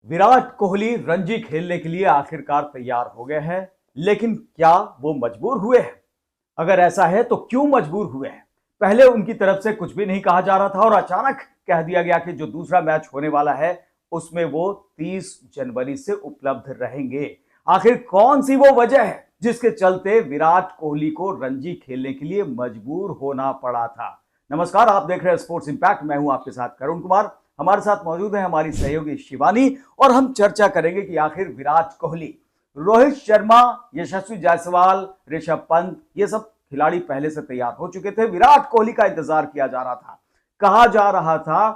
विराट कोहली रणजी खेलने के लिए आखिरकार तैयार हो गए हैं, लेकिन क्या वो मजबूर हुए हैं? अगर ऐसा है तो क्यों मजबूर हुए हैं? पहले उनकी तरफ से कुछ भी नहीं कहा जा रहा था और अचानक कह दिया गया कि जो दूसरा मैच होने वाला है उसमें वो 30 जनवरी से उपलब्ध रहेंगे। आखिर कौन सी वो वजह है जिसके चलते विराट कोहली को रणजी खेलने के लिए मजबूर होना पड़ा था? नमस्कार, आप देख रहे हैं स्पोर्ट्स इंपैक्ट। मैं हूं आपके साथ करुण कुमार। हमारे साथ मौजूद है हमारी सहयोगी शिवानी और हम चर्चा करेंगे कि आखिर विराट कोहली, रोहित शर्मा, यशस्वी जायसवाल, ऋषभ पंत, ये सब खिलाड़ी पहले से तैयार हो चुके थे। विराट कोहली का इंतजार किया जा रहा था। कहा जा रहा था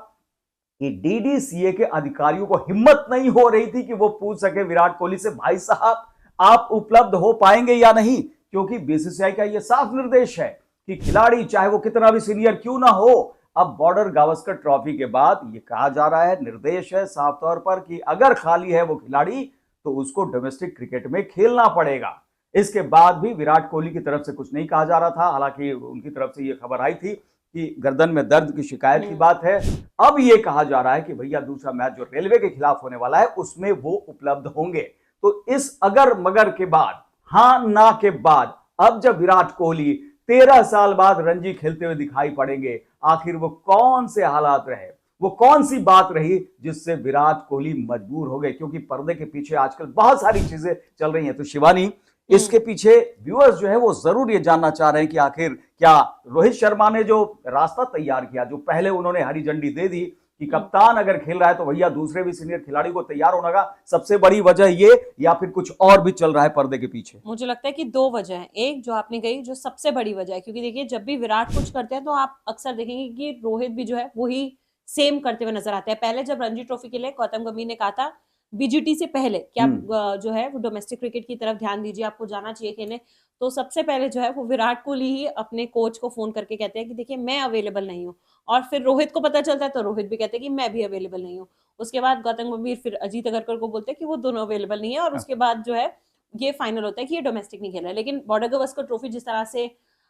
कि डीडीसीए के अधिकारियों को हिम्मत नहीं हो रही थी कि वो पूछ सके विराट कोहली से, भाई साहब आप उपलब्ध हो पाएंगे या नहीं, क्योंकि बीसीसीआई का यह साफ निर्देश है कि खिलाड़ी चाहे वो कितना भी सीनियर क्यों ना हो, अब बॉर्डर गावस्कर ट्रॉफी के बाद ये कहा जा रहा है, निर्देश है साफ तौर पर कि अगर खाली है वो खिलाड़ी तो उसको डोमेस्टिक क्रिकेट में खेलना पड़ेगा। इसके बाद भी विराट कोहली की तरफ से कुछ नहीं कहा जा रहा था। हालांकि उनकी तरफ से यह खबर आई थी कि गर्दन में दर्द की शिकायत की बात है। अब यह कहा जा रहा है कि भैया दूसरा मैच जो रेलवे के खिलाफ होने वाला है उसमें वो उपलब्ध होंगे। तो इस अगर मगर के बाद, हां ना के बाद, अब जब विराट कोहली 13 साल बाद रणजी खेलते हुए दिखाई पड़ेंगे, आखिर वो कौन से हालात रहे, वो कौन सी बात रही जिससे विराट कोहली मजबूर हो गए? क्योंकि पर्दे के पीछे आजकल बहुत सारी चीजें चल रही हैं। तो शिवानी, इसके पीछे व्यूअर्स जो है वो जरूर ये जानना चाह रहे हैं कि आखिर क्या रोहित शर्मा ने जो रास्ता तैयार किया, जो पहले उन्होंने हरी झंडी दे दी कि कप्तान अगर खेल रहा है तो भैया दूसरे भी सीनियर खिलाड़ी को तैयार होने का सबसे बड़ी वजह ये, या फिर कुछ और भी चल रहा है पर्दे के पीछे? मुझे लगता है कि दो वजह है। एक जो आपने कही, जो सबसे बड़ी वजह है, क्योंकि देखिए जब भी विराट कुछ करते हैं तो आप अक्सर देखेंगे कि रोहित भी जो है वही सेम करते हुए नजर आते हैं। पहले जब रणजी ट्रॉफी के लिए गौतम गंभीर ने कहा था बीजीटी से पहले कि आप जो है वो डोमेस्टिक क्रिकेट की तरफ ध्यान दीजिए, आपको जाना चाहिए खेलने, तो सबसे पहले जो है वो विराट कोहली ही अपने कोच को फोन करके कहते हैं कि देखिए मैं अवेलेबल नहीं हूँ। और फिर रोहित को पता चलता है तो रोहित भी कहते हैं कि मैं भी अवेलेबल नहीं हूँ। उसके बाद गौतम गंभीर फिर अजीत अगरकर को बोलते हैं कि वो दोनों अवेलेबल नहीं है, और उसके बाद जो है ये फाइनल होता है कि ये डोमेस्टिक नहीं खेल रहा है। लेकिन बॉर्डर गावस्कर ट्रॉफी जिस तरह से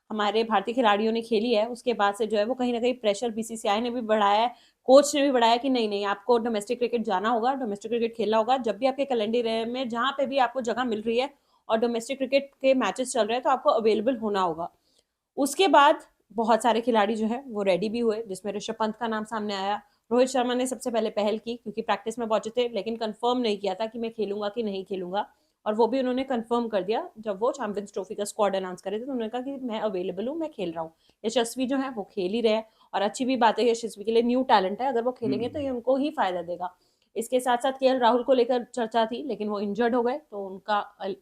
हमारे भारतीय खिलाड़ियों ने खेली है, उसके बाद से जो है वो कहीं ना कहीं प्रेशर बीसीसीआई ने भी बढ़ाया है, कोच ने भी बढ़ाया कि नहीं नहीं आपको डोमेस्टिक क्रिकेट जाना होगा, डोमेस्टिक क्रिकेट खेलना होगा। जब भी आपके कैलेंडर में जहां पे भी आपको जगह मिल रही है और डोमेस्टिक क्रिकेट के मैचेस चल रहे हैं तो आपको अवेलेबल होना होगा। उसके बाद बहुत सारे खिलाड़ी जो है वो रेडी भी हुए, जिसमें ऋषभ पंत का नाम सामने आया। रोहित शर्मा ने सबसे पहले पहल की क्योंकि प्रैक्टिस में पहुंचे थे, लेकिन कंफर्म नहीं किया था कि मैं खेलूंगा कि नहीं खेलूंगा, और वो भी उन्होंने कंफर्म कर दिया जब वो चैंपियंस ट्रॉफी का स्क्वाड अनाउंस करे थे, तो उन्होंने कहा कि मैं अवेलेबल हूँ, मैं खेल रहा हूँ। यशस्वी जो है वो खेल ही रहे, और अच्छी भी बात है, यशस्वी के लिए न्यू टैलेंट है, अगर वो खेलेंगे तो ये उनको ही फायदा देगा। इसके साथ साथ केएल राहुल को लेकर चर्चा थी, लेकिन वो इंजर्ड हो गए तो उनका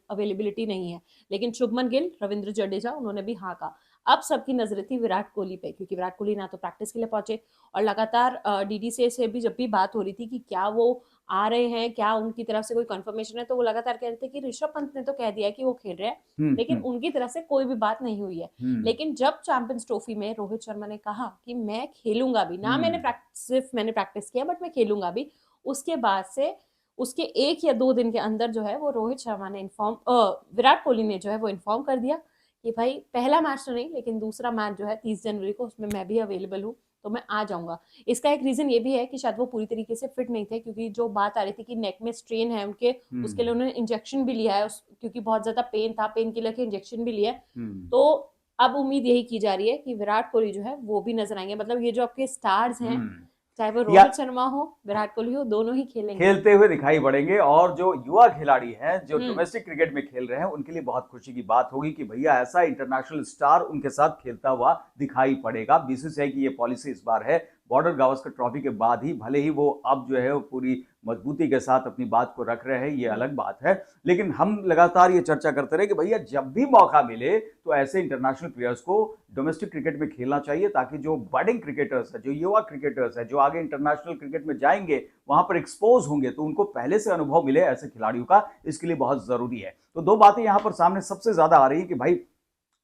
अवेलेबिलिटी नहीं है। लेकिन शुभमन गिल, रविंद्र जडेजा, उन्होंने भी हाँ कहा। अब सबकी नजरें थी विराट कोहली पे, क्योंकि विराट कोहली ना तो प्रैक्टिस के लिए पहुंचे, और लगातार डीडीसी से भी जब भी बात हो रही थी कि क्या वो आ रहे हैं, क्या उनकी तरफ से कोई कंफर्मेशन है, तो वो लगातार कह रहे थे कि ऋषभ पंत ने तो कह दिया कि वो खेल रहे हैं, लेकिन उनकी तरफ से कोई भी बात नहीं हुई है। लेकिन जब चैंपियंस ट्रॉफी में रोहित शर्मा ने कहा कि मैं खेलूंगा भी ना, मैंने प्रैक्टिस किया बट मैं खेलूंगा भी, उसके बाद से उसके 1 या 2 दिन के अंदर जो है वो रोहित शर्मा ने विराट कोहली ने जो है वो इन्फॉर्म कर दिया कि भाई पहला मैच तो नहीं, लेकिन दूसरा मैच जो है 30 जनवरी को, उसमें मैं भी अवेलेबल हूँ, तो मैं आ जाऊंगा। इसका एक रीजन ये भी है कि शायद वो पूरी तरीके से फिट नहीं थे, क्योंकि जो बात आ रही थी कि नेक में स्ट्रेन है उनके, उसके लिए उन्होंने इंजेक्शन भी लिया है, क्योंकि बहुत ज्यादा पेन था, पेन किलर के इंजेक्शन भी लिया है। तो अब उम्मीद यही की जा रही है कि विराट कोहली जो है वो भी नजर आएंगे। मतलब ये जो आपके स्टार्स हैं, चाहे वो या रोहित शर्मा हो, विराट कोहली हो, दोनों ही खेलेंगे, खेलते हुए दिखाई पड़ेंगे। और जो युवा खिलाड़ी हैं जो डोमेस्टिक क्रिकेट में खेल रहे हैं उनके लिए बहुत खुशी की बात होगी कि भैया ऐसा इंटरनेशनल स्टार उनके साथ खेलता हुआ दिखाई पड़ेगा। बीसीसीआई की ये पॉलिसी इस बार है, बॉर्डर गावस्कर ट्रॉफी के बाद ही, भले ही वो अब जो है वो पूरी मजबूती के साथ अपनी बात को रख रहे हैं, ये अलग बात है, लेकिन हम लगातार ये चर्चा करते रहे कि भैया जब भी मौका मिले तो ऐसे इंटरनेशनल प्लेयर्स को डोमेस्टिक क्रिकेट में खेलना चाहिए, ताकि जो बडिंग क्रिकेटर्स है, जो युवा क्रिकेटर्स है, जो आगे इंटरनेशनल क्रिकेट में जाएंगे, वहां पर एक्सपोज होंगे, तो उनको पहले से अनुभव मिले ऐसे खिलाड़ियों का, इसके लिए बहुत जरूरी है। तो दो बातें यहां पर सामने सबसे ज्यादा आ रही है कि भाई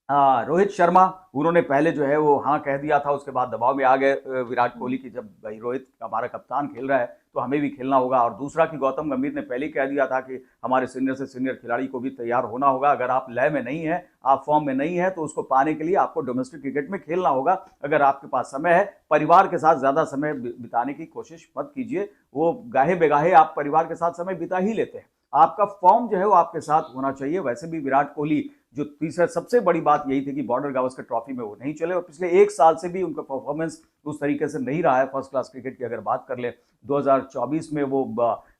रोहित शर्मा, उन्होंने पहले जो है वो हाँ कह दिया था, उसके बाद दबाव में आ गए विराट कोहली की, जब भाई रोहित हमारा कप्तान खेल रहा है तो हमें भी खेलना होगा। और दूसरा कि गौतम गंभीर ने पहले ही कह दिया था कि हमारे सीनियर से सीनियर खिलाड़ी को भी तैयार होना होगा, अगर आप लय में नहीं है, आप फॉर्म में नहीं है, तो उसको पाने के लिए आपको डोमेस्टिक क्रिकेट में खेलना होगा। अगर आपके पास समय है, परिवार के साथ ज्यादा समय बिताने की कोशिश मत कीजिए, वो गाहे बेगाहे आप परिवार के साथ समय बिता ही लेते हैं, आपका फॉर्म जो है वो आपके साथ होना चाहिए। वैसे भी विराट कोहली, जो तीसरा सबसे बड़ी बात यही थी कि बॉर्डर गावस्कर ट्रॉफी में वो नहीं चले, और पिछले एक साल से भी उनका परफॉर्मेंस उस तरीके से नहीं रहा है फर्स्ट क्लास क्रिकेट की। अगर बात कर ले 2024 में वो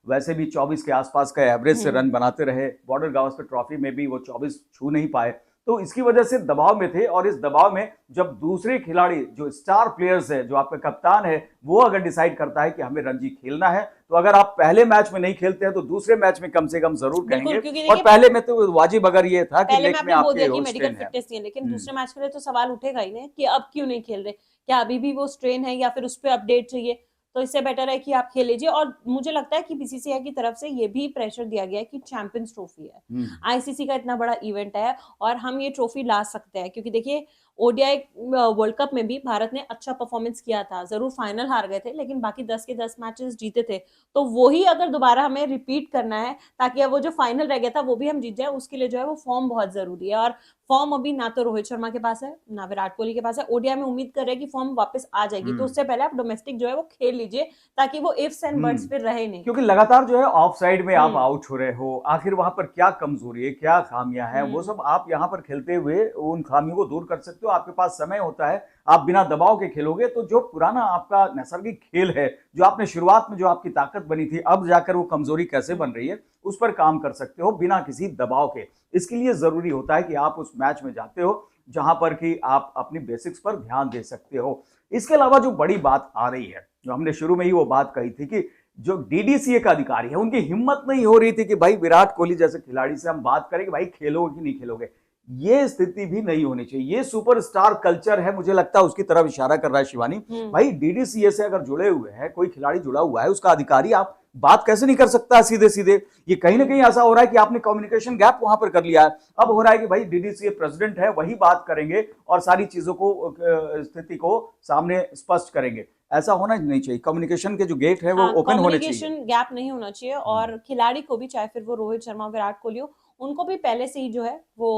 वैसे भी 24 के आसपास का एवरेज से रन बनाते रहे, बॉर्डर गावस्कर ट्रॉफी में भी वो 24 छू नहीं पाए, तो इसकी वजह से दबाव में थे। और इस दबाव में जब दूसरे खिलाड़ी जो स्टार प्लेयर्स है, जो आपका कप्तान है, वो अगर डिसाइड करता है कि हमें रणजी खेलना है, तो अगर आप पहले मैच में नहीं खेलते हैं तो दूसरे मैच में कम से कम जरूर कहेंगे। और पहले में तो वाजिब अगर ये था कि लेग में आपके मेडिकल फिटनेस नहीं है, लेकिन दूसरे मैच के लिए तो सवाल उठेगा ही ना कि अब क्यों नहीं खेल रहे, क्या अभी भी वो स्ट्रेन है या फिर उस पर अपडेट चाहिए। तो इससे बेटर है कि आप खेल लीजिए। और मुझे लगता है कि बीसीसीआई की तरफ से ये भी प्रेशर दिया गया है कि चैंपियंस ट्रॉफी है, आईसीसी का इतना बड़ा इवेंट है और हम ये ट्रॉफी ला सकते हैं। क्योंकि देखिए ओडीआई वर्ल्ड कप में भी भारत ने अच्छा परफॉर्मेंस किया था, जरूर फाइनल हार गए थे लेकिन बाकी 10 के 10 मैचेस जीते थे। तो वही अगर दोबारा हमें रिपीट करना है ताकि अब वो जो फाइनल रह गया था वो भी हम जीत जाए, उसके लिए जो है वो फॉर्म बहुत जरूरी है। और फॉर्म अभी ना तो रोहित शर्मा के पास है ना विराट कोहली के पास है। ओडीआई में उम्मीद कर रहे हैं कि फॉर्म वापस आ जाएगी, तो उससे पहले आप डोमेस्टिक जो है वो खेल लीजिए ताकि वो इफ्स एंड बट्स फिर रहे नहीं। क्योंकि लगातार जो है ऑफ साइड में आप आउट हो रहे हो, आखिर वहां पर क्या कमजोरी है, क्या खामियां हैं, वो सब आप यहां पर खेलते हुए उन खामियों को दूर कर सकते हो। आपके पास समय होता है, आप बिना दबाव के खेलोगे तो जो पुराना आपका नैसर्गिक खेल है, जो आपने शुरुआत में जो आपकी ताकत बनी थी, अब जाकर वो कमजोरी कैसे बन रही है, उस पर काम कर सकते हो बिना किसी दबाव के। इसके लिए जरूरी होता है कि आप उस मैच में जाते हो जहां पर कि आप अपनी बेसिक्स पर ध्यान दे सकते हो। इसके अलावा जो बड़ी बात आ रही है, जो हमने शुरू में ही वो बात कही थी कि जो डीडीसीए का अधिकारी है, उनकी हिम्मत नहीं हो रही थी कि भाई विराट कोहली जैसे खिलाड़ी से हम बात करें कि भाई खेलोगे कि नहीं खेलोगे। ये स्थिति भी नहीं होनी चाहिए। ये सुपरस्टार कल्चर है, मुझे लगता है उसकी तरफ इशारा कर रहा है शिवानी। भाई डीडीसीए से अगर जुड़े हुए हैं, कोई खिलाड़ी जुड़ा हुआ है, उसका अधिकारी आप बात कैसे नहीं कर सकता सीधे सीधे। ये कहीं ना कहीं ऐसा हो रहा है कि आपने कम्युनिकेशन गैप वहां पर कर लिया है। अब हो रहा है कि भाई डीडीसीए प्रेसिडेंट है, वही बात करेंगे और सारी चीजों को, स्थिति को सामने स्पष्ट करेंगे। ऐसा होना नहीं चाहिए। कम्युनिकेशन के जो गेट है वो ओपन होने चाहिए, कम्युनिकेशन गैप नहीं होना चाहिए। और खिलाड़ी को भी, चाहे फिर वो रोहित शर्मा विराट कोहली हो, उनको भी पहले से ही जो है वो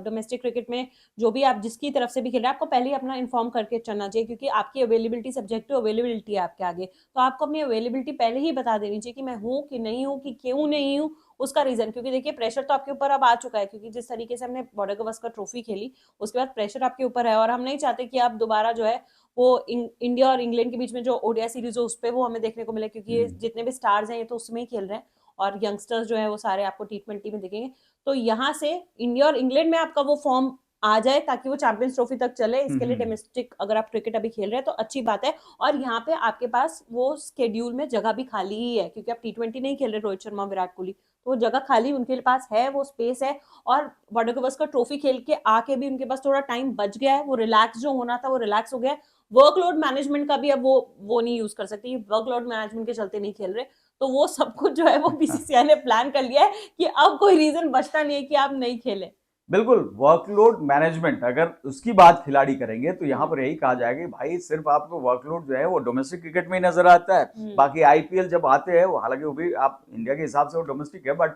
डोमेस्टिक क्रिकेट में जो भी आप जिसकी तरफ से भी खेल रहे हैं, आपको पहले ही अपना इन्फॉर्म करके चलना चाहिए। क्योंकि आपकी अवेलेबिलिटी सब्जेक्टिव अवेलेबिलिटी है आपके आगे, तो आपको अपनी अवेलेबिलिटी पहले ही बता देनी चाहिए कि मैं हूँ कि नहीं हूँ, कि क्यों नहीं हूँ, उसका रीजन। क्योंकि देखिए प्रेशर तो आपके ऊपर अब आ चुका है, क्योंकि जिस तरीके से हमने बॉर्डर गावस्कर ट्रॉफी खेली उसके बाद प्रेशर आपके ऊपर है। और हम नहीं चाहते कि आप दोबारा जो है वो इंडिया और इंग्लैंड के बीच में जो ओडीआई सीरीज हो उस पर वो हमें देखने को मिले। क्योंकि ये जितने भी स्टार्स हैं ये तो उसमें ही खेल रहे हैं और यंगस्टर्स जो है वो सारे आपको T20 में दिखेंगे। तो यहाँ से इंडिया और इंग्लैंड में आपका वो फॉर्म आ जाए ताकि वो चैंपियंस ट्रॉफी तक चले। इसके लिए डोमेस्टिक अगर आप क्रिकेट अभी खेल रहे हैं तो अच्छी बात है। और यहाँ पे आपके पास वो स्केड्यूल में जगह भी खाली ही है, क्योंकि आप T20 नहीं खेल रहे रोहित शर्मा विराट कोहली, तो वो जगह खाली उनके पास है, वो स्पेस है। और बॉर्डर गावस्कर ट्रॉफी खेल के आके भी उनके पास थोड़ा टाइम बच गया है, वो रिलैक्स जो होना था वो रिलैक्स हो गया है। वर्कलोड मैनेजमेंट का भी अब वो नहीं यूज कर सकती, वर्कलोड मैनेजमेंट के चलते नहीं खेल रहे। तो वो सब कुछ जो है वो बीसीसीआई ने प्लान कर लिया है कि अब कोई रीजन बचता नहीं है कि आप नहीं खेलें। बिल्कुल। वर्कलोड मैनेजमेंट अगर उसकी बात खिलाड़ी करेंगे तो यहाँ पर यही कहा जाएगा कि भाई सिर्फ आपको वर्कलोड जो है वो डोमेस्टिक क्रिकेट में ही नजर आता है। बाकी आईपीएल जब आते हैं, वो हालांकि वो भी आप इंडिया के हिसाब से वो डोमेस्टिक है, बट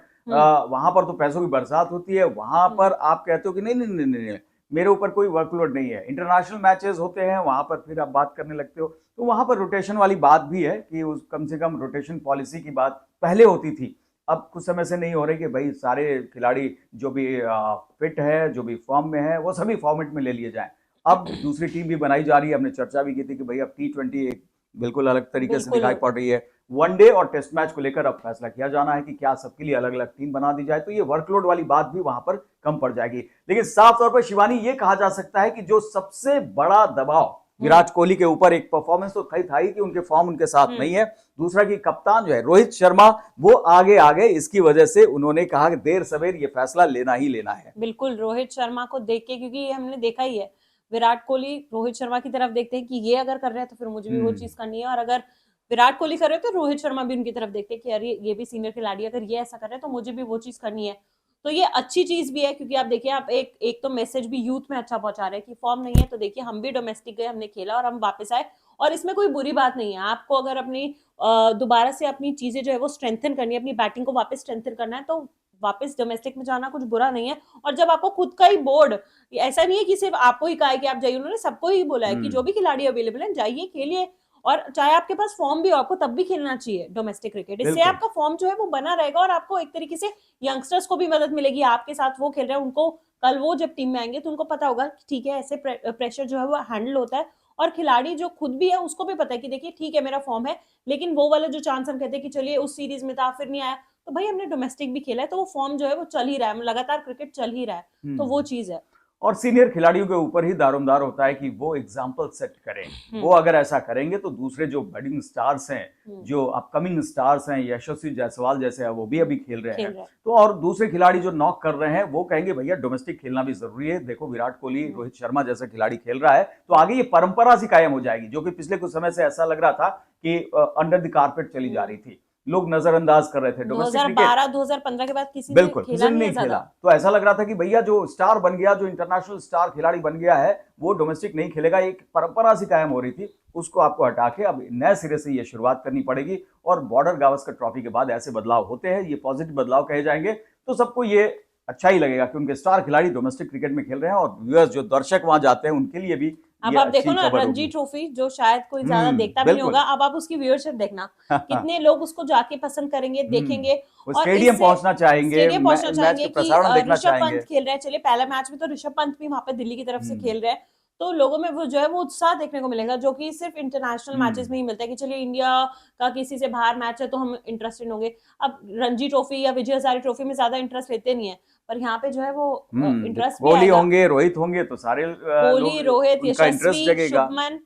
वहां पर तो पैसों की बरसात होती है। वहां पर आप कहते हो कि नहीं नहीं नहीं नहीं, नहीं मेरे ऊपर कोई वर्कलोड नहीं है। इंटरनेशनल मैचेस होते हैं, वहां पर फिर आप बात करने लगते हो, तो वहां पर रोटेशन वाली बात भी है कि उस कम से कम रोटेशन पॉलिसी की बात पहले होती थी। अब कुछ समय से नहीं हो रही कि भाई सारे खिलाड़ी जो भी फिट है, जो भी फॉर्म में है, वो सभी फॉर्मेट में ले लिए जाएं। अब दूसरी टीम भी बनाई जा रही है। हमने चर्चा भी की थी कि भाई अब T20 एक बिल्कुल अलग तरीके से दिखाई पड़ रही है। वनडे और टेस्ट मैच को लेकर अब फैसला किया जाना है कि क्या सबके लिए अलग अलग टीम बना दी जाए, तो ये वर्कलोड वाली बात भी वहां पर कम पड़ जाएगी। लेकिन साफ तौर पर शिवानी ये कहा जा सकता है कि जो सबसे बड़ा दबाव विराट कोहली के ऊपर, एक परफॉर्मेंस तो था ही कि उनके फॉर्म उनके साथ नहीं है, दूसरा कि कप्तान जो है रोहित शर्मा वो आगे आ गए। इसकी वजह से उन्होंने कहा कि देर सवेर ये फैसला लेना ही लेना है। बिल्कुल, रोहित शर्मा को देख के, क्योंकि ये हमने देखा ही है, विराट कोहली रोहित शर्मा की तरफ देखते हैं कि ये अगर कर रहे हैं तो फिर मुझे भी वो चीज करनी है। और अगर विराट कोहली कर रहे हो तो रोहित शर्मा भी उनकी तरफ देखते हैं कि अरे ये भी सीनियर खिलाड़ी, अगर ये ऐसा कर रहे हैं तो मुझे भी वो चीज करनी है। तो ये अच्छी चीज भी है, क्योंकि आप देखिए आप एक तो मैसेज भी यूथ में अच्छा पहुंचा रहे हैं कि फॉर्म नहीं है तो देखिए हम भी डोमेस्टिक गए, हमने खेला और हम वापस आए, और इसमें कोई बुरी बात नहीं है। आपको अगर अपनी दोबारा से अपनी चीजें जो है वो स्ट्रेंथन करनी है, अपनी बैटिंग को वापस स्ट्रेंथन करना है, तो वापस डोमेस्टिक में जाना कुछ बुरा नहीं है। और जब आपको खुद का ही बोर्ड, ऐसा नहीं है कि सिर्फ आपको ही कहा है कि आप जाइए, उन्होंने सबको ही बोला है कि जो भी खिलाड़ी अवेलेबल है जाइए खेलिए, और चाहे आपके पास फॉर्म भी हो आपको तब भी खेलना चाहिए डोमेस्टिक क्रिकेट। इससे बिल्कुल। आपका फॉर्म जो है वो बना रहेगा और आपको एक तरीके से यंगस्टर्स को भी मदद मिलेगी, आपके साथ वो खेल रहे हैं, उनको कल वो जब टीम में आएंगे तो उनको पता होगा कि ठीक है ऐसे प्रेशर जो है वो हैंडल होता है। और खिलाड़ी जो खुद भी है उसको भी पता है कि देखिए ठीक है मेरा फॉर्म है, लेकिन वो वाला जो चांस हम कहते हैं कि चलिए उस सीरीज में था फिर नहीं आया, तो भाई हमने डोमेस्टिक भी खेला है तो वो फॉर्म जो है वो चल ही रहा है, लगातार क्रिकेट चल ही रहा है, तो वो चीज है। और सीनियर खिलाड़ियों के ऊपर ही दारोमदार होता है कि वो एग्जाम्पल सेट करें। वो अगर ऐसा करेंगे तो दूसरे जो बडिंग स्टार्स हैं, जो अपकमिंग स्टार्स हैं, यशस्वी जायसवाल जैसे हैं, वो भी अभी खेल रहे हैं, तो और दूसरे खिलाड़ी जो नॉक कर रहे हैं वो कहेंगे भैया डोमेस्टिक खेलना भी जरूरी है। देखो विराट कोहली, रोहित शर्मा जैसा खिलाड़ी खेल रहा है, तो आगे ये परंपरा सी कायम हो जाएगी, जो कि पिछले कुछ समय से ऐसा लग रहा था कि अंडर द कारपेट चली जा रही थी, लोग नजरअंदाज कर रहे थे। 2012-2015 के बाद किसी ने बिल्कुल खेला नहीं खेला, तो ऐसा लग रहा था कि भैया जो स्टार बन गया, जो इंटरनेशनल स्टार खिलाड़ी बन गया है, वो डोमेस्टिक नहीं खेलेगा। एक परंपरा सी कायम हो रही थी, उसको आपको हटा के अब नए सिरे से ये शुरुआत करनी पड़ेगी। और बॉर्डर गावस्कर ट्रॉफी के बाद ऐसे बदलाव होते हैं, ये पॉजिटिव बदलाव कहे जाएंगे, तो सबको ये अच्छा ही लगेगा कि उनके स्टार खिलाड़ी डोमेस्टिक क्रिकेट में खेल रहे हैं, और व्यूअर्स जो दर्शक वहां जाते हैं उनके लिए भी अब आप देखो ना रणजी ट्रॉफी जो शायद कोई ज्यादा देखता भी नहीं होगा, अब आप उसकी व्यूअरशिप देखना कितने लोग उसको जाके पसंद करेंगे, देखेंगे, और स्टेडियम पहुंचना चाहेंगे, कि ऋषभ पंत खेल रहे हैं। चलिए पहले मैच में तो ऋषभ पंत भी वहां पे दिल्ली की तरफ से खेल रहे हैं, तो लोगों में वो जो है वो उत्साह देखने को मिलेगा, जो कि सिर्फ इंटरनेशनल मैचेस में ही मिलता है कि चलिए इंडिया का किसी से बाहर मैच है तो हम इंटरेस्टेड होंगे। अब रणजी ट्रॉफी या विजय हजारे ट्रॉफी में ज्यादा इंटरेस्ट लेते नहीं है, पर यहाँ पे जो है वो इंटरेस्ट कोहली होंगे, रोहित होंगे, तो सारे कोहली, रोहित, यशस्वी, शुभमन,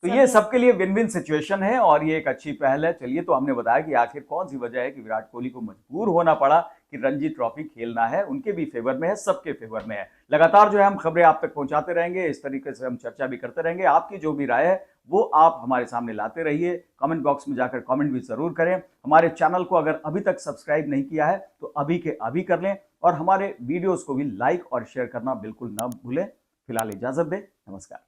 तो ये सबके लिए विन विन सिचुएशन है और ये एक अच्छी पहल है। चलिए, तो हमने बताया कि आखिर कौन सी वजह है कि विराट कोहली को मजबूर होना पड़ा कि रणजी ट्रॉफी खेलना है, उनके भी फेवर में है, सबके फेवर में है। लगातार जो है हम खबरें आप तक पहुंचाते रहेंगे, इस तरीके से हम चर्चा भी करते रहेंगे। आपकी जो भी राय है वो आप हमारे सामने लाते रहिए, कमेंट बॉक्स में जाकर कमेंट भी जरूर करें। हमारे चैनल को अगर अभी तक सब्सक्राइब नहीं किया है तो अभी के अभी कर लें, और हमारे वीडियोस को भी लाइक और शेयर करना बिल्कुल ना भूलें। फिलहाल इजाजत दें, नमस्कार।